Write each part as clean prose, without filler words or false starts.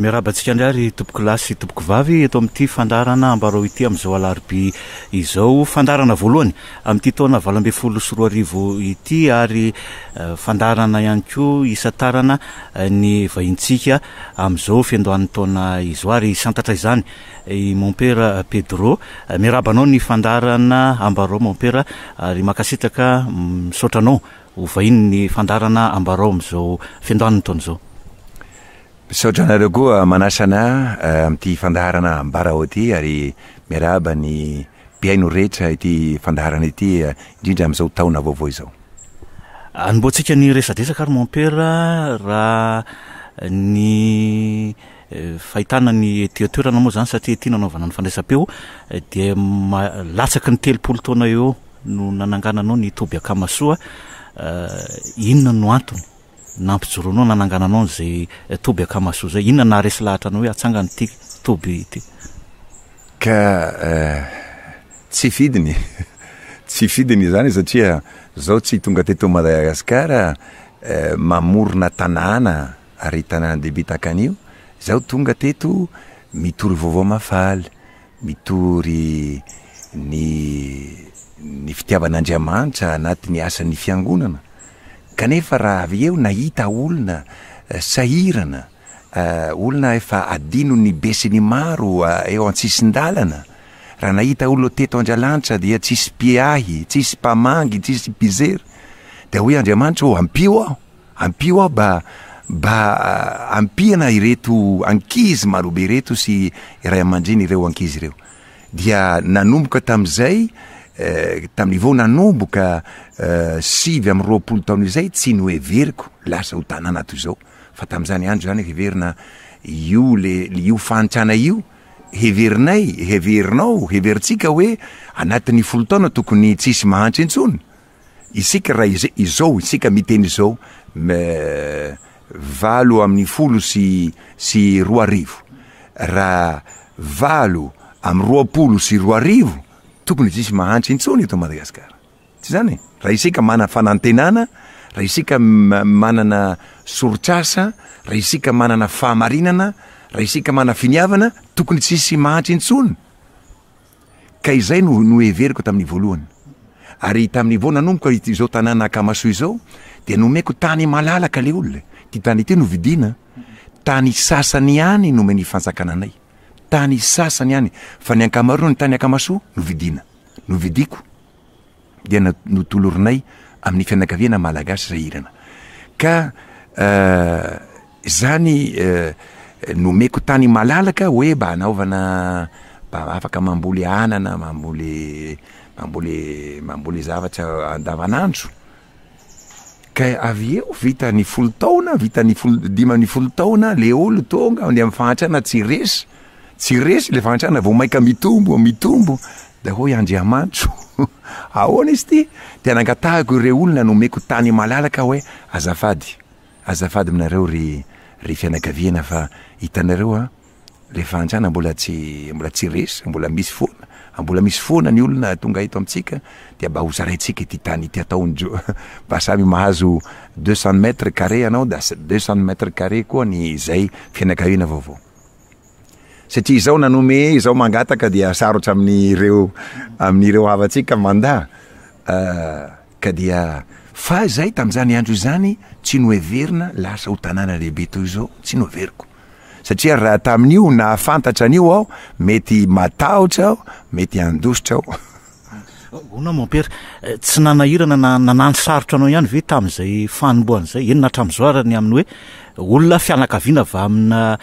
Miarabantsika ndray tompoko lasy tompoko vavy eto amin'ity fandarana ambarao ity amin'izao alarobia izao, fandarana voalohany amin'ity taona 2024 ity ary fandarana ihany koa isantarana ny vahintsika amin'izao fiandohan'ny taona izo ary santatra izany i mon père Pedro. Miarabanao ny fandarana ambarao mon père ary makasitraka misotranao ho vahiny ny fandarana ambarao amin'izao fiandohan'ny taona izao. Misaotranareo koa manasana amin'ity fandaharana ambarao ity ary miaraba ny mpiaino rehetra ity fandaharana ity indrindra amin'izao taona vaovao izao. Anomboantsika ny resadresaka ary mon père raha ny fahitana ny etiatoerana moa zany satria ity nanaovana ny fandraisam-peo dia latsaky ny 30 taona eo no nanangananao ny Toby Akamasoa. Inona no antony nampijoroanao nanangananao zay Toby Akamasoa zay? Inona naharesy lahatra anao hoe atsangany ity Toby ity? Ka tsy fidiny tsy fidiny zany satria zao tsy tonga teto Madagasikara mamorona tanàna ary tanàna dehibe takanio, zao tonga teto mitory vaovao mafaly, mitory ny fitiavan'Andriamanitra anatin'ny asan'ny fiangonana. Kanefa raha avy eo nahita olona sahirana, olona efa adino ny besiny maro eo an-tsisin-dalana, raha nahita olona teto Andriamanitra dia tsisy piahy, tsisy pamangy, tsisy pizery, dia hoe Andriamanitra ampio aho ba ampiana ireto ankizy marobe ireto sy iray aman-dreny ireo ankizy ireo. Dia nanomboka tam'izay tamin'ny vao nanomboka 7-20 taona izay tsy noheveriko lasa ho tanàna ato izao, fa tam'izany andro zany heverina io fantrana io heverintsika hoe anatin'ny 10 taona tokony tsisy mahantry intsony. Isika raha izao isika miteny izao 20 sy 20, raha 20 sy 20 tokony tsisy mahantry intsony eto Madagasikara. Tsy zany? Raha isika manana fanantenana, raha isika manana sorotrasa, raha isika manana fahamarinana, raha isika manana finiavana, tokony tsisy mahantry intsony. Ka izay no heveriko tamin'ny voalohany. Ary tamin'ny vao nanomboka izao tanàna Akamasoa izao, dia nomeko tany malalaka le olona. Ty tany ity no vidina, tany sasany ihany no meny fansakananay. Tany sasany ihany, fa ny ankamaroany ny tany Akamasoa no vidiko. Dia notolorinay amin'ny fianakaviana malagasy sahirana. Ka zany nomeko tany malalaka hoe mba hanaovana, mba afaka mamboly anana, mamboly zavatra andavanandro. Ka avy eo vita ny 10 taona, vita ny 10 taona, le olo tonga ny amin'ny fahantrana tsy resy le fahantrana vao maika mitombo, da hoe Andriamanitra ahoana izy ty? Dia nangatahako ireo olona nomeko tany malalaka hoe azafady aminareo ry fianakaviana fa hitanareo le fahantrana mbola tsy resy, mbola misy foana ny olona tonga eto amintsika, dia mba hozaraintsika ity tany ity ataonjo mba samy mahazo 200 mètres carrés anao, da 200 mètres carrés koa ny zay fianakaviana vaovao. Satria izao nanome, izao mangataka dia sarotra amin'ireo havantsika manda. Ka dia fa zay tam'izany andro izany tsy noheverina lasa ho tanàna lehibe toy izao, tsy noheveriko. Satria raha tamin'io nahafantatra an'io aho, mety matahotra aho, mety handositra aho. Ona mon père, tsy nanahirana nanano sarotra anao ihany ve tamin'izay fanomboan'izay? Enona hatramin'izao ny amin'ny hoe olona fianakaviana va amina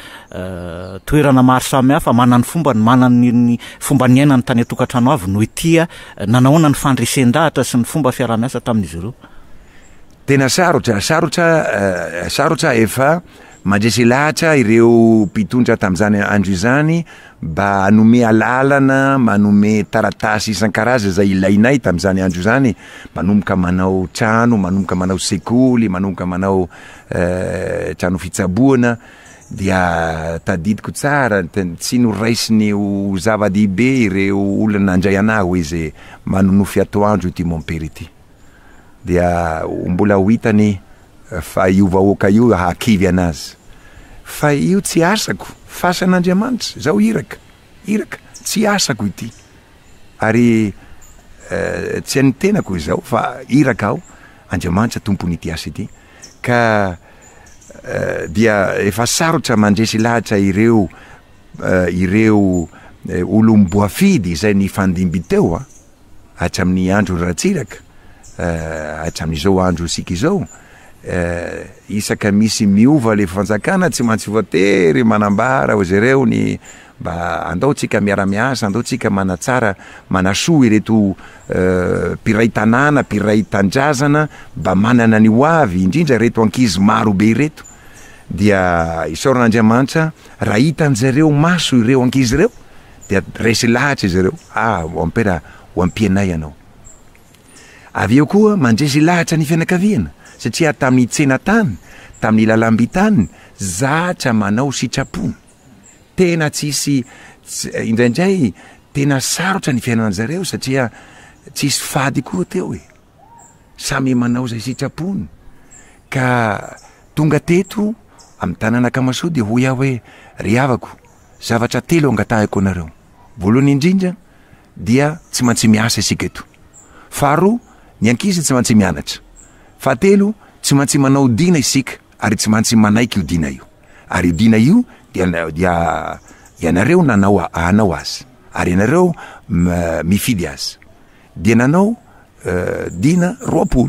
toerana maro samihafa, manana ny fomba niainany tany atokantrano avy no itia nanahoana ny fandresen-dahatra sy ny fomba fiarah-miasa tamin'izy ireo? Tena sarotra efa mandresy lahatra ireo mpitondra tam'izany andro izany mba hanome alalana, manome taratasy isan-karaza zay ilainay tam'izany andro izany, manomboka manao trano, manomboka manao sekoly, manomboka manao trano fitsaboana. Dia tadidiko tsara, tsy noraisiny ho zava-dehibe ireo olona nandray anahy hoe izy manonofy atoandro ity mon père ity. Dia mbola ho hitany fa io vahoaka io hakivy anazy. fa io tsy asako fasan'Andriamanitra zaho iraka tsy asako ity ary tsy any tenako izao fa iraka aho Andriamanitra tompony ity asa ity ka dia efa sarotra mandresy lahatra ireo olom-boafidy izay ny fandimby teo hatramin'ny andro ratsiraka hatramin'izao andro sika izao isaka misy miova le fanjakana tsy maintsy voatery manambara ho zareo ny mba andaotsika miara-miasa andaotsika manatsara manasoa ireto mpiray tanàna mpiray tandrazana mba manana ny hoavy indrindra reto ankizy maro be ireto dia isaoran'Andriamanitra raha hitan'zareo maso ireo ankizy ireo dia resy lahatra zareo ampera ho ampianay ianao avy eo koa mandresy lahatra ny fianakaviana satria tamin'ny tsena-tany tamin'ny lalam-bitany zatra manao sitrapony tena tsisy indraindray tena sarotra ny fiainan'zareo satria tsisy fady koa teo samy manao zay sitrapony ka tonga teto amin'ny tanàna Kamasoa dia hoy aho hoe ry havako zavatra telo angatahiko anareo voalohany indrindra dia tsy maintsy miasa isika eto faharoa ny ankizy tsy maintsy mianatra fahatelo tsy maintsy manao dina isika ary tsy maintsy manaiky io dina io ary io dina io dia ianareo nanao azy ary ianareo mifidy azy dia nanao dina 20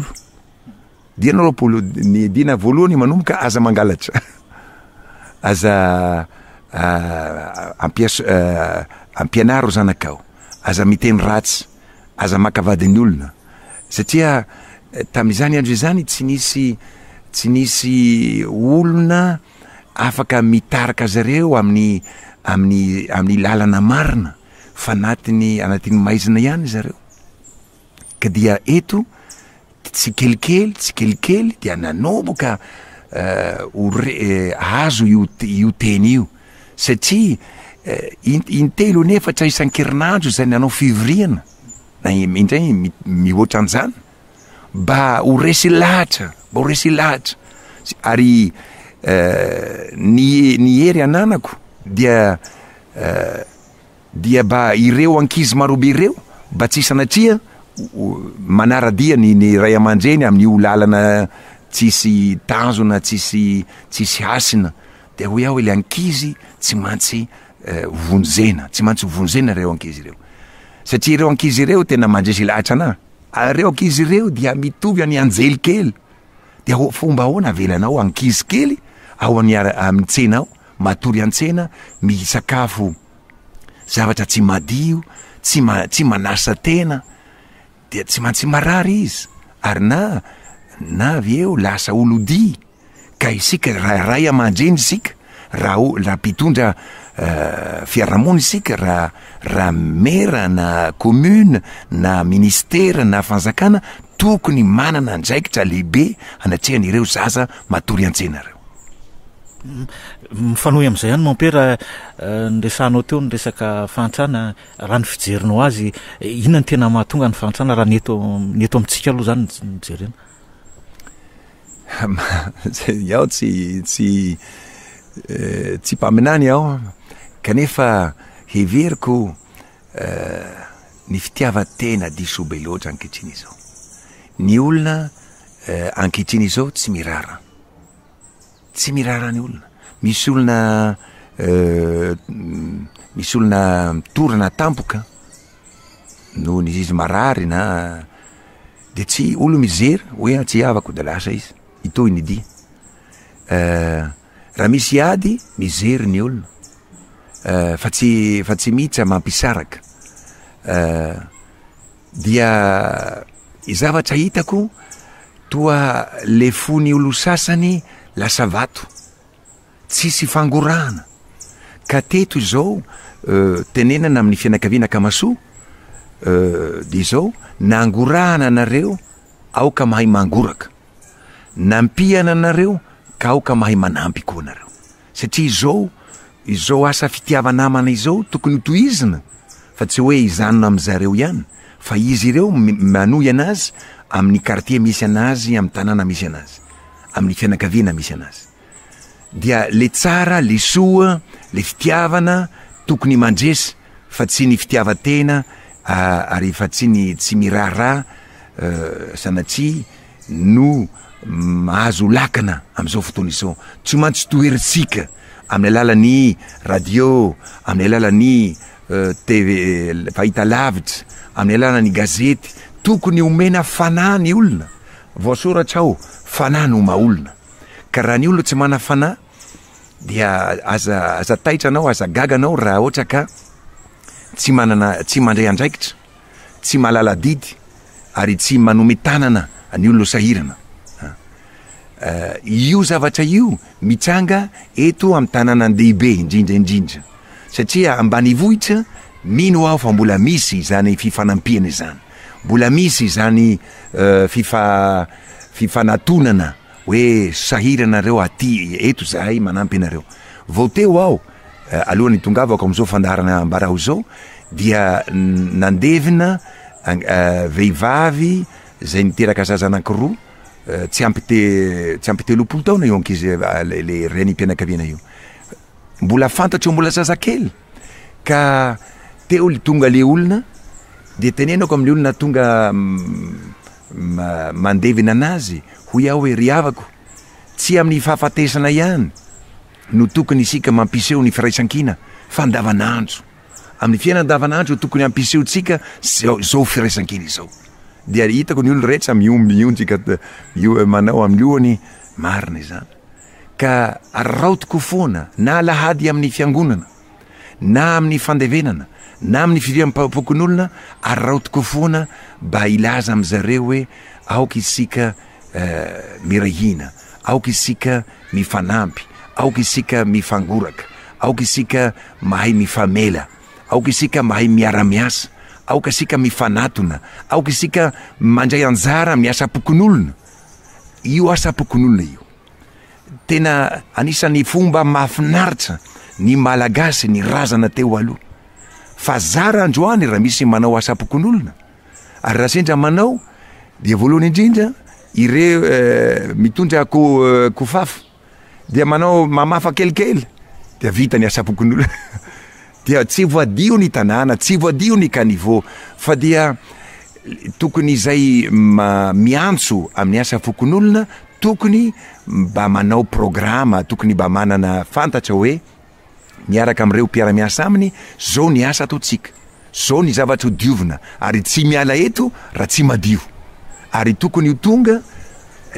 ny dina voalohany manomboka aza mangalatra aza ampianaro zanakao aza miteny ratsy aza makavadiny olona satria tamin'izany andro izany tsy nisy olona afaka mitaraka zareo amin'ny lalana marina fa anatin'ny maizina ihany zareo ka dia eto tsy kelikely dia nanomboka azo io teny io satria intelo nefatra isan-kerinandro zay nanao fivoriana na indray mihoatra an'izany mba ho resy lahatra ary ny hery ananako dia mba ireo ankizy marobe ireo mba tsy sanatria manaradia ny ray aman-dreny amin'io lalana tsisy tanjona tsisy hasina dia hoy aho le ankizy tsy maintsy vonjena reo ankizy ireo satria ireo ankizy ireo tena mandresy lahatra ana reo ankizy ireo dia mitovy any anjely kely dia fomba ahoana avelanao ankizy kely ao amin'ny tsena ao matory an-tsena misakafo zavatra tsy madio tsy manasa tena dia tsy maintsy marary izy ary na avy eo lasa olodi ka isika ray aman-dreny isika raha mpitondra fiarahamony isika raha mera na commune na ministera na fanjakana tokony manana andraikitra lehibe anatrehan'ireo zaza matory an-tsena reo mifanohy am'izay ihany mampera nresanao teo nyresaka fantrana raha ny fijerinao azy inona ny tena mahatonga ny fantrana raha neto amintsika aloha zany mijerena iaho tsy mpaminany aho kanefa heveriko ny fitiavan-tena disobe loatra ankehitriny izao ny olona ankehitriny izao tsy mirara ny olona misy olona mitorana tampoka noho izy marary na de tsy olo mizery hoe tsy havako da lasa izy ito inidia raha misy ady mizery ny olona fa tsy mihitsy mampisaraka dia izavatra hitako toa le fony olo sasany lasa vato tsisy fangorahana ka teto izao tenenana amin'ny fianakaviana Kamasoa de izao nangorahana anareo aoka mahay mangoraka nampihana anareo ka aoka mahay manampy koa anareo satria izao asa fitiavanamana izao tokony tohizina fa tsy hoe izanona am'zareo ihany fa izy ireo manohy anazy amin'ny quartier misy anazy amin'ny tanàna misy anazy amin'ny fianakaviana misy anazy dia le tsara le soa le fitiavana tokony mandresy fa tsy ny fitiavatena ary fa tsy miraharaha sanatria no mahazo lakana am'izao fotoana izao tsy mantsy toeritsika amin'ny alalan'ny radio, amin'ny alalan'ny TV fahita lavitra, amin'ny alalan'ny gazety, tokony omena fanahy ny olona. Voasoratra ao fanahy no maolona. Ka raha ny olona tsy mana fanahy dia aza taitra anao, aza gaga anao raha ohatra ka tsy mandray andraikitra, tsy malala didy ary tsy manome tanana ny olona sahirana. Io zavatra io mitsanga eto amin'ny tanàna an-dehibe indrindra satria ambanivohitra mino aho fa mbola misy zany fifanampiana izany, mbola misy zany fifanatonana hoe sahiranareo aty eto zahay manampy anareo. Vao teo aho alohan'ny tongavako am'izao fandaharana ambaraho zao dia nandevina vehivavy zay niteraka zaza anankiroa tsy ampy telopolo taona io ankizy le renim-pianakaviana io, mbola fantatro mbola zazakely. Ka teo tonga le olona de tenenako amin'ny olona tonga mandevina anazy hoy aho hoe ry havako, tsy amin'ny fahafatesana ihany no tokony isika mampiseho ny firaisan-kina fa andavanandro. Amin'ny fiainana andavanandro tokony ampiseho tsika zao firaisan-kina izao. Dia hitako ny olona rehetra mionjika manao amin'ny lohany marina izany. Ka araotiko foana na alahady amin'ny fiangonana, na amin'ny fandevenana, na amin'ny firiam-pokon'olona, araotiko foana mba ilaza am'zareo hoe aoka isika mirahina, aoka isika mifanampy, aoka isika mifangoraka, aoka isika mahay mifamela, aoka isika mahay miara-miasa, aoka isika mifanatona, aoka isika mandray anjara miasa-pokon'olona. Io asa-pokon'olona io tena anisan'ny fomba mahafinaritra ny malagasy ny razana teo aloha. Fa zara androany raha misy manao asa-pokon'olona, ary raha sendra manao dia voalohany indrindra ireo mitondra kofafo dia manao mamafa kelikely dia vita ny asa-pokon'olona. Dia tsy voadio ny tanàna, tsy voadio ny caniveau, fa dia tokony izay miantso amin'ny asa fokon'olona tokony mba manao programa, tokony mba manana fantatra hoe miaraka am'ireo mpiara-miasa aminy zao ny asa ataotsika, zao ny zavatra ho diovina, ary tsy miala eto raha tsy madio. Ary tokony ho tonga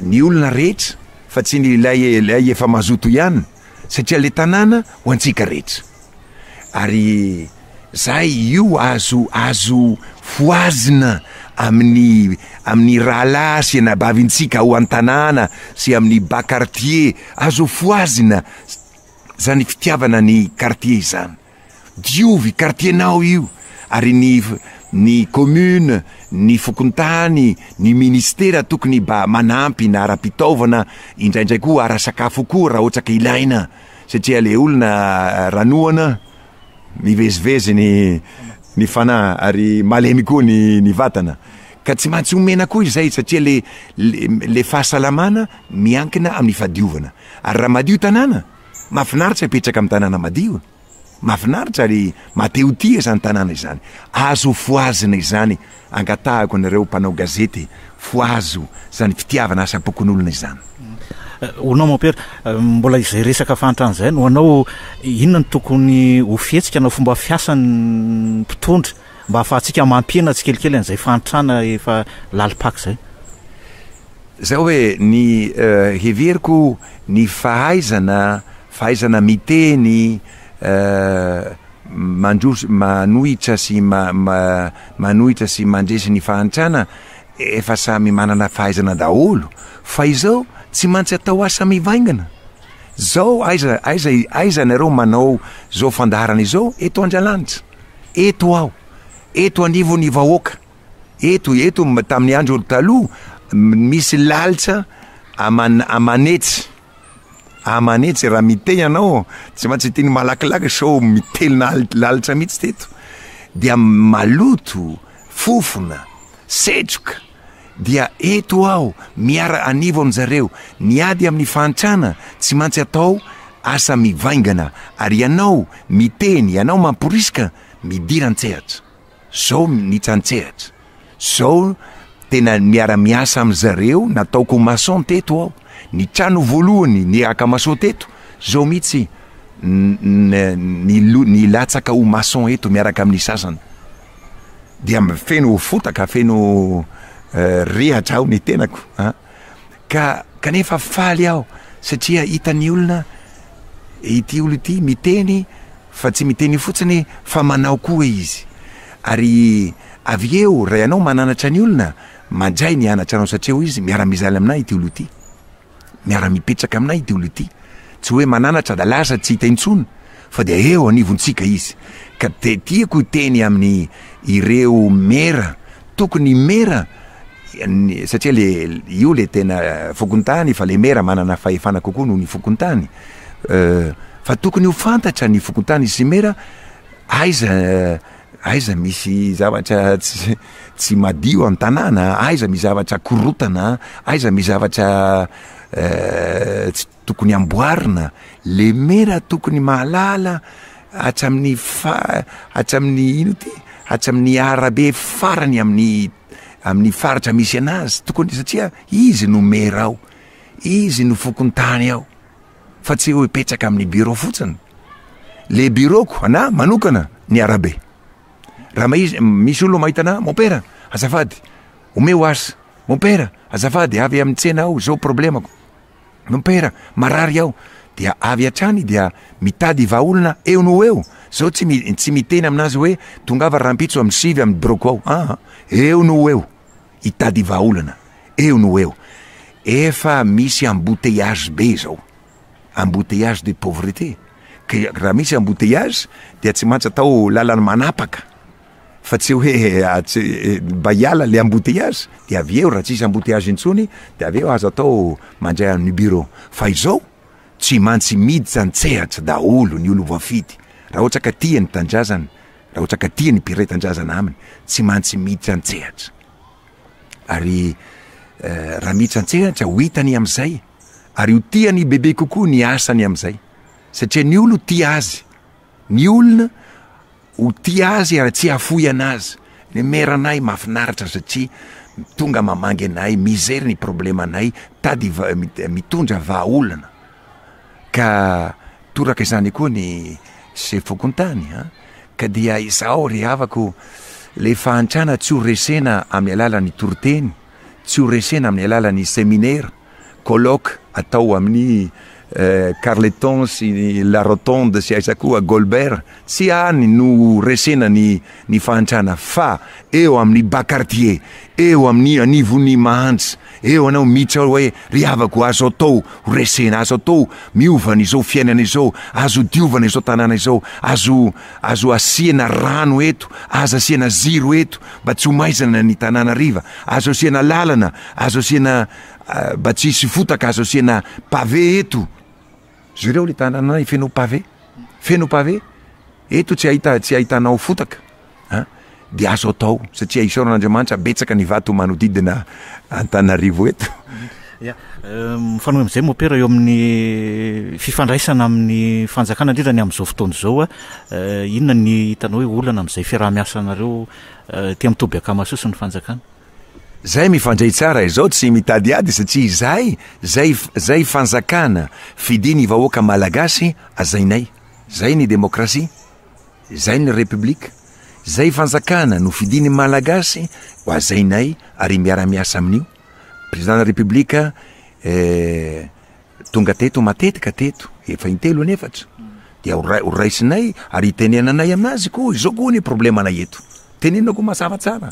ny olona rehetra fa tsy ny lay efa mazoto ihany, satria le tanàna ho antsika rehetra. Ary zay io azo foazina amin'ny rahala sy anabavintsika ao an-tanàna sy amin'ny bas quartier, azo foazina zany fitiavana ny quartier izany. Diovy quartiernao io, ary ny commune, ny fokontany, ny ministera tokony mba manampy na ara-pitaovana, indraindray koa ara-sakafo koa raha ohatra ka ilaina, satria le olona ranoana mivezivezy ny fanahy ary malemy koa ny vatana. Ka tsy maintsy omena koa izay satria le fahasalamana miankina amin'ny fadiovana. Ary raha madio tanàna, mahafinaritra ipetraka amin'ny tanàna madio, mahafinaritra ary mateo tia zany tanàna izany. Azo foazina izany, angatahako anareo mpanao gazety, foazo zany fitiavana asa-pokon'olona izany. Honao mampera mbola izay resaka fantan'izay no anao inona ny tokony ho fihetsika na fomba fiasan'ny mpitondra mba ahafahantsika mampiena tsikelikely an'izay fantrana efa lalipaka zay? Zao hoe ny heveriko ny fahaizana miteny, manohitra sy manohitra sy mandresy ny fahantrana efa samy manana fahaizana daholo, fa izao tsy mantsy atao asa mivaingana. Zao aiza nareo manao zao fandaharana izao eto Andrialanitra, eto aho, eto anivon'ny vahoaka, eto tamin'ny andro taloha misy lalitra amanetsy raha miteny anao tsy mantsy teny malakilaky sao mitely lalitra mihitsy teto, dia maloto, fofona, setroka. Dia eto aho miara anivo amin'zareo, niady amin'ny fahantrana tsy mantsy atao asa mivaingana ary ianao miteny ianao mamporisika midiran-tsehatra zao nitsantsehatra zao tena miara-miasa am'zareo nataoko maçon teto aho ny trano voalohany ny aka-maçon teto zao mihitsy ny latsaka ho maçon eto miaraka amin'ny sasana dia feno fotaka feno rehatra aho ny tenako kanefa faly aho satria hitany olona ity olo ity miteny fa tsy miteny fotsiny fa manao koa izy ary avy eo raha ianao mananatra ny olona mandray ny anatra anao satria ho izy miara-mizaly aminay ity olo ity miara-mipetraka aminay ity olo ity tsy hoe mananatra da lasa tsy hita intsony fa dia eo anivontsika izy ka tiako teny amin'ny ireo mera tokony mera satria io le tena fokontany fa le mera manana fahefana kokoa noho ny fokontany fa tokony ho fantatra ny fokontany sy mera aiza misy zavatra tsy madio amin'ny tanàna aiza misy zavatra korotana aiza misy zavatra tsy tokony amboarina le mera tokony mahalala hatramin'ny ino ty hatramin'ny arabe farany amin'ny faritra misy anazy tokony satria izy no mera ao izy no fokontany ao fa tsy hoe petraka amin'ny bureau fotsiny le bureauko ana manokana ny arabe raha misy olo mahitana mon père azafady omeo asa mon père azafady avy amin'ny tsena ao zao problemako mon père marary aho dia avy atrany dia mitady vaolona eo no eo zao tsy miteny aminazy hoe tongava rampitso amin'ny sivy amin'ny bureauko ao eo no eo hitady vaolana eo no eo efa misy embouteillage be zao embouteillage de pauvreté raha misy embouteillage dia tsy mantsy atao lalana manapaka fa tsy hoe baiala le embouteillage dia avy eo raha tsisy embouteillage intsony dia avy eo azo atao mandray amin'ny bureau fa izao tsy mantsy miditsy antsehatra daholo ny olo voafidy raha ohatra ka tia ny tanjazany raha ohatra ka tia ny mpire tanjazana aminy tsy mantsy miditsy antsehatra ary raha miditsy antsehatra ho hitany am'izay ary ho tiany bebe kokoa ny asany am'izay satria ny olo tia azy ny olona ho tia azy ary tsy hafoy anazy ny meranay mahafinaritra satria tonga mamangy anay mizery ny problema anay tady mitondra vahaolana ka toraka izany koa ny se fokontany ka dia izao re avako le fahantrana tsy ho resena amin'ny alalany toroteny tsy ho resena amin'ny alalany séminaire colloque atao amin'ny Carleton sy la rotonde sy aiza koa Golbert tsy any no resena ny fahantrana fa eo amin'ny Bacartier eo amin'ny anivony Mahantra eo anao miditra hoe ry havako azo atao resena azo atao miovana izao fiainana izao azo diovana izao tanàna izao azo asiana rano eto azo asiana ziro eto mba tsy ho maizana ny tanàna riva azo asiana lalana azo asiana mba tsy hisy fotaka azo asiana pavé eto zereo le tanàna feno pavé eto tsy ahitanao fotaka dia azo atao satria isaoran'Andriamanitra betsaka ny vato manodidina Antananarivo eto mifanohy am'izay mopera eo amin'ny fifandraisana amin'ny fanjakana indrindra ny am'izao fotoana zao inona ny hitanao hoe olana am'izay fiaraha-miasanareo tia mitoby akamasoso ny fanjakana zay mifandray tsara izao tsy mitady ady satria zay fanjakana fidiny vahoaka malagasy azainay zay ny demokrasia zay ny republika zay fanjakana no fidiny malagasy ho azainay ary miara-miasa amin'io président na republika tonga teto matetika teto efa intelo anefatra dia ho raisinay ary tenenanay aminazy koa izao koa ny problemanay eto tenenina koa mazava tsara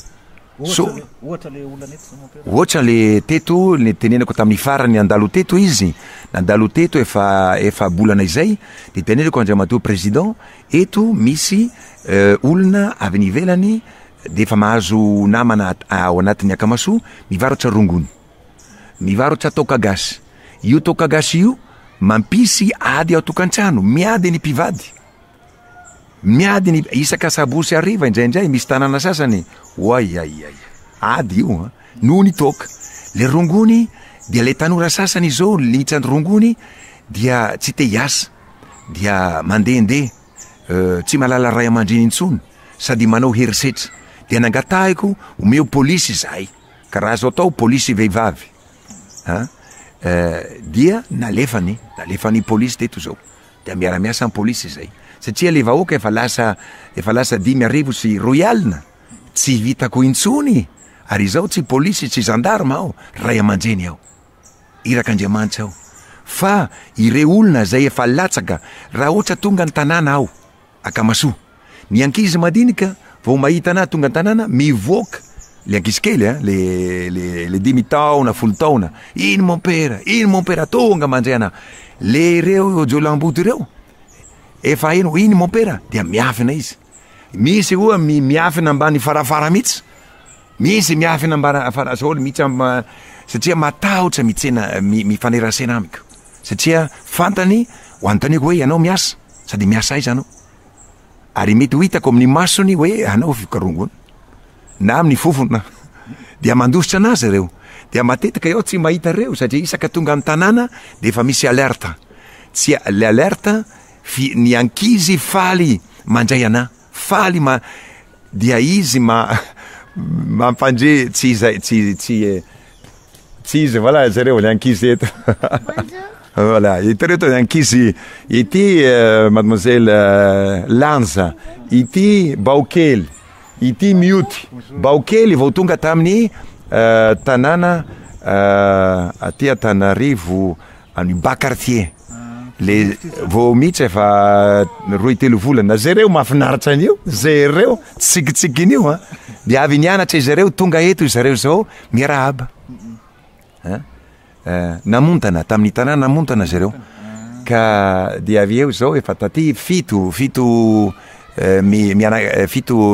ohatra le teto le tenenako tamin'ny farany andalo teto izy nandalo teto efa bolana izay de tenenako andriamatoa président eto misy olona avy nivelany de efa mahazo namana ao anatin'ny akamasoa mivarotra rongony mivarotra tokagasy io tokagasy io mampisy ady ao tokantrano miady ny mpivady miady ny isaka sabosy ariva indraindray misy tanàna sasany ady io noho ny toka le rongony dia le tanora sasany izao litsany rongony dia tsy te hiasa dia mandehandeha tsy malala ray aman-dreny intsony sady manao herisetra dia nangatahiko omeo polisy zahay karaha zao atao polisy vehivavy dia nalefany polisy teto zao dia miara-miasa ny polisy zay satria le vahoaka efa lasa 5 sy royalina tsy vitako intsony ary izao tsy polisy tsy gendarme aho ray aman-dreny aho iraka Andriamanitra aho fa ireo olona zay efa latsaka raha ohatra tonga ny tanàna aho akamasoa ny ankizy madinika vao mahita anahy tonga ny tanàna mivoaka le ankizy kely le 10 taona 10 taona iny mon père tonga mandray anahy le reo jolamboto reo efa ino iny mon père dia miafina izy misy oa miafina ambany farafara mihitsy misy miafina ambany farafara mihitsy satria matahotra mitsena mifanerasena amiko satria fantany ho antaniko hoe anao miasa sady miasa aiza anao ary mety ho hitako amin'ny masony hoe anao fikarongona na amin'ny fofona dia mandositra anazy reo dia matetika eo tsy mahita reo satria isaka tonga amin'ny tanàna dia efa misy alerta tsy le alerta ny ankizy faly mandray anahy faly dia izy mampandre tsy izy voilà zareo le ankizy eto voilà itareo to ankizy ity mademoiselle Lanza ity Baokely ity Miuty Baokely vao tonga tamin'ny tanàna aty Antananarivo any Bakartier le vao mihitsy efa 2-3 volana zareo mahafinaritra an'io zareo tsikitsikiny dia avy nianatra zareo tonga eto zareo zao miarahaba namontana tamin'ny tanàna namontana zareo ka dia avy eo zao efa taty fito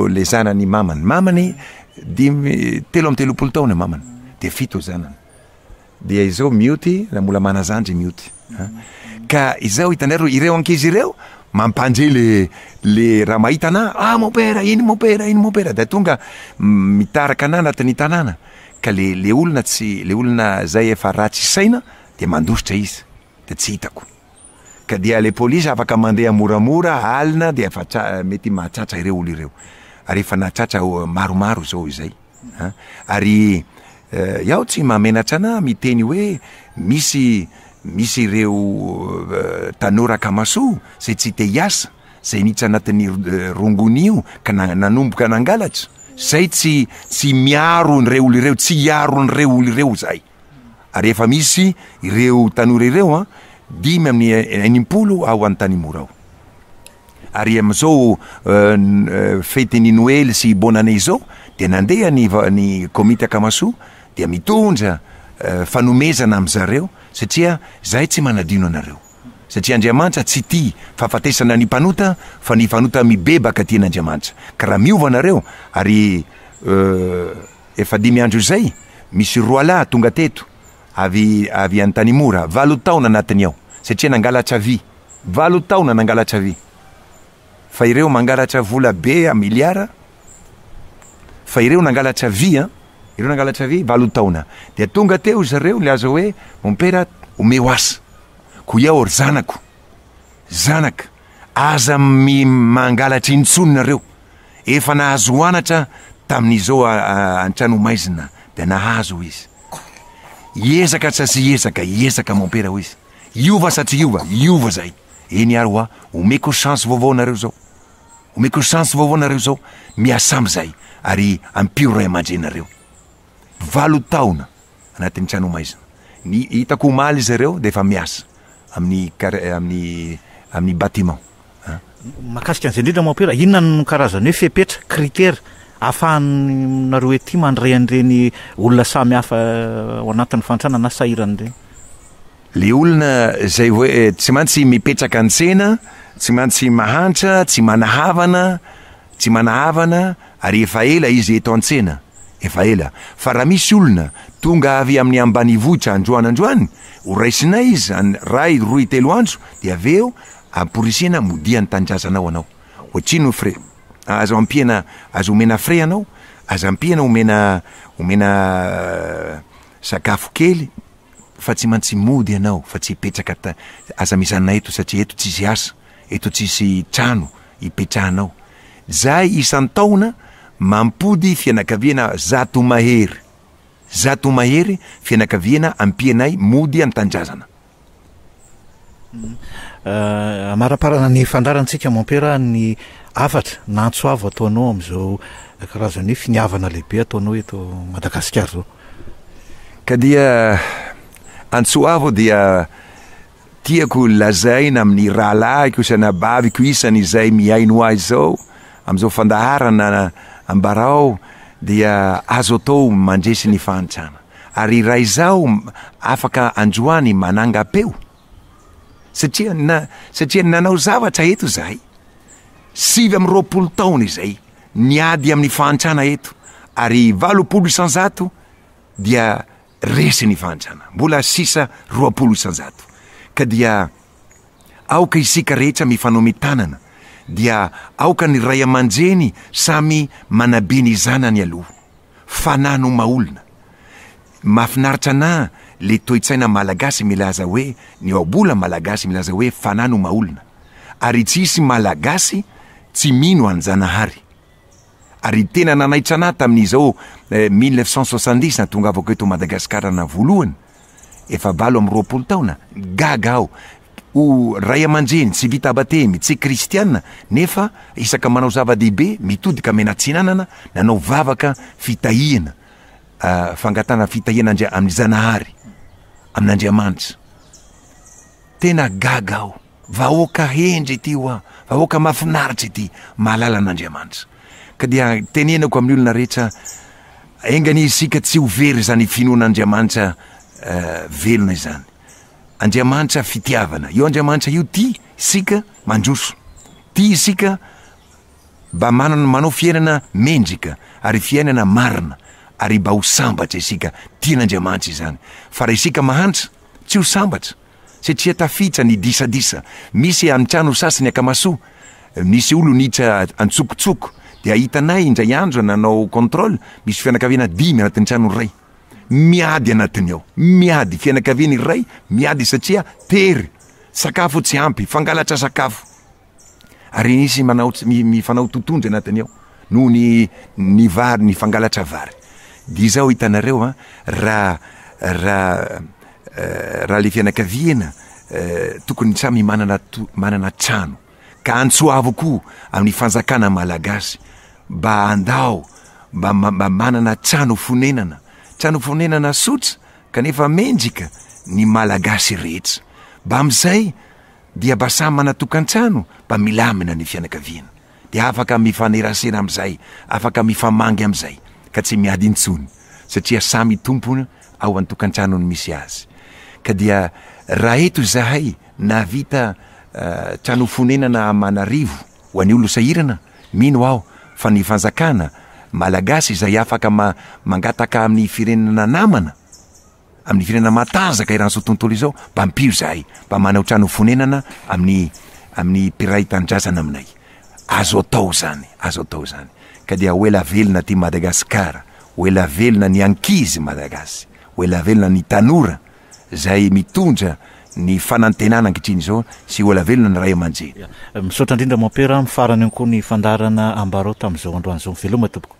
le zanany mamany 13 taona mamany dia 7 zanany dia izao Miuty la mbola manazandry Miuty ka izao hitanareo ireo ankizy ireo mampandre le raha mahita anahy mon père iny mon père dia tonga mitaraka anahy anatin'ny tanàna ka le olona zay efa ratsy saina dia mandositra izy dia tsy hitako ka dia le polisy afaka mandeha moramora alina dia efa mety mahatratra ireo olo ireo ary efa nahatratra maromaro zao izay ary iaho tsy mamenatra anahy miteny hoe misy ireo tanora Akamasoa zay tsy te hiasa zay nitsy anatin'ny rongonio ka nanomboka nangalatra zay tsy miaro nyreo olo ireo tsy hiaro nyreo olo ireo zay ary efa misy ireo tanora ireo 5 amin'ny 80 ao Antanimora ao ary am'izao fetiny Noël sy bonne année zao dia nandeha ny komite Akamasoa dia mitondra fanomezana am'zareo satria zahay tsy manadino anareo satria Andriamanitra tsy tia fahafatesana ny mpanota fa ny fanota mibebaka tian'Andriamanitra ka raha miova anareo ary efa 5 andro zay misy roalahy tonga teto avy Antanimora 7 taona anatiny ao satria nangalatra vy 7 taona nangalatra vy fa ireo mangalatra vola be a miliara fa ireo nangalatra vy ireo nangalatra vy 7 taona dia tonga teo zareo le azo hoe mon père omeo asa ko iaho ry zanaka aza mangalatra intsony nareo efa nahazo hoanatra tamin'izao antrano maizina dia nahazo izy hiezaka sa sy hiezaka mon père ho izy iova sa tsy iova zay eny ary hoa omeko chance vaovao nareo zao miasa am'zay ary ampio ray aman-drenareo 7 taona anatin'ny trano maizina ny hitako omaly zareo dia efa miasa amin'ny bâtiment mahakasika an'izay indrindra mampera inona no karazany hoe fepetra critère ahafahanareo ety mandray an'ireny olona samy hafa ao anatin'ny fantrana na sahiran'ireny le olona zay hoe tsy mantsy mipetraka an-tsena tsy mantsy mahantra tsy manahavana ary efa ela izy eto an-tsena efa ela fa raha misy olona tonga avy amin'ny ambanivohitra androany ho raisinay izy ray 2-3 andro dia aveo amporisena modiany tanindrazanao anao ohatrino fre azo omena fre anao azo ampiana omena sakafo kely fa tsy mantsy mody anao fa tsy hipetraka aza misanay eto satria eto tsy izy asa eto tsisy trano ipetrahanao. Zay isan'ny taona mampody fianakaviana zato mahery fianakaviana ampianay mody an-tanjazana. Maraparana ny fandarantsika mampera ny afatra nantsoavo ataonao am'izao karazany finiavana lehibe ataonao eto Madagasikara zao. Ka dia antsoavo dia tiako lazaina amin'ny rahalahiko isanabaviko isan'izay miaino azy zao am'izao fandaharana ambarao dia azo atao mandresy ny fantsana. Ary raha izao afaka androany manangam-peo satria nanao zavatra eto zahay 20 taona izay niady amin'ny fantsana eto ary 20% dia resy ny fantsana mbola sisa 20%. Ka dia aoka isika rehetra mifanao mitanana dia aoka ny ray aman-dreny samy manabe ny zanany aloha fanano maolona. Mahafinaritra na le toe-tsaina malagasy milaza hoe ny oabola malagasy milaza hoe fanano maolona ary tsisy malagasy tsy mino an-janahary. Ary tena nanaitra anahy tamin'izao 1970 na tonga avako eto Madagasikara na voalohany efa 20 taona gaga aho o ray aman-dreny tsy vita batemy tsy kristianina nefa isaka manao zava-dehibe mitodika menatsinanana nanao vavaka fitahihana fangatana fitahihana amin'ny zanahary amin'Andriamanitra. Tena gaga aho vahoaka hendry ty oa vahoaka mafinaritra ity mahalala an'Andriamanitra. Ka dia tenenako amin'ny olona rehetra engany isika tsy overy zany finoan'Andriamanitra velona izany. Andriamanitra fitiavana io Andriamanitra io ty isika mandroso ty isika mba manao fiainana mendrika ary fiainana marina ary mba ho sambatra isika tian'Andriamanitra izany. Fa raha isika mahantra tsy ho sambatra satria tafitra ny disadisa. Misy antrano sasany akamasoa misy olo nitra antsokotsoko dia hitanay indray andro nanao contrôle misy fianakaviana 10 anatin'ny trano ray miady anatiny ao miady fianakaviana iray miady satria tery sakafo tsy ampy fangalatra sakafo ary nisy mifanao totondry anatiny ao noho ny vary ny fangalatra vary. Dia zao hitanareo raha le fianakaviana tokony samy manana trano ka antsoavo koa amin'ny fanjakana malagasy mba andao mba manana trano fonenana sotra kanefa mendrika ny malagasy rehetra mba am'izay dia mba samy manatokan-trano mba milamina ny fianakaviana dia afaka mifanerasera am'izay afaka mifamangy am'izay ka tsy miady intsony satria samy tompony ao antokan-tranony misy azy. Ka dia raha eto zahay navita trano fonenana Manarivo ho an'ny olo sahirana mino aho fa ny fanjakana malagasy izay afaka mangataka amin'ny firenena namana amin'ny firenena matanjaka iran'izao tontolo izao mba mpio zahay mba manao trano fonenana amin'ny piray tanindrazana aminay. Azo atao zany. Ka dia hoela velona ty Madagasikara, hoela velona ny ankizy malagasy, hoela velona ny tanora zay mitondra ny fanantenana ankehitriny zao sy hoela velona ny ray aman-dreny. Misaotra indrindra mampera mifarany koa ny fandarana ambarao tamin'izao androany zao veloma tompoko.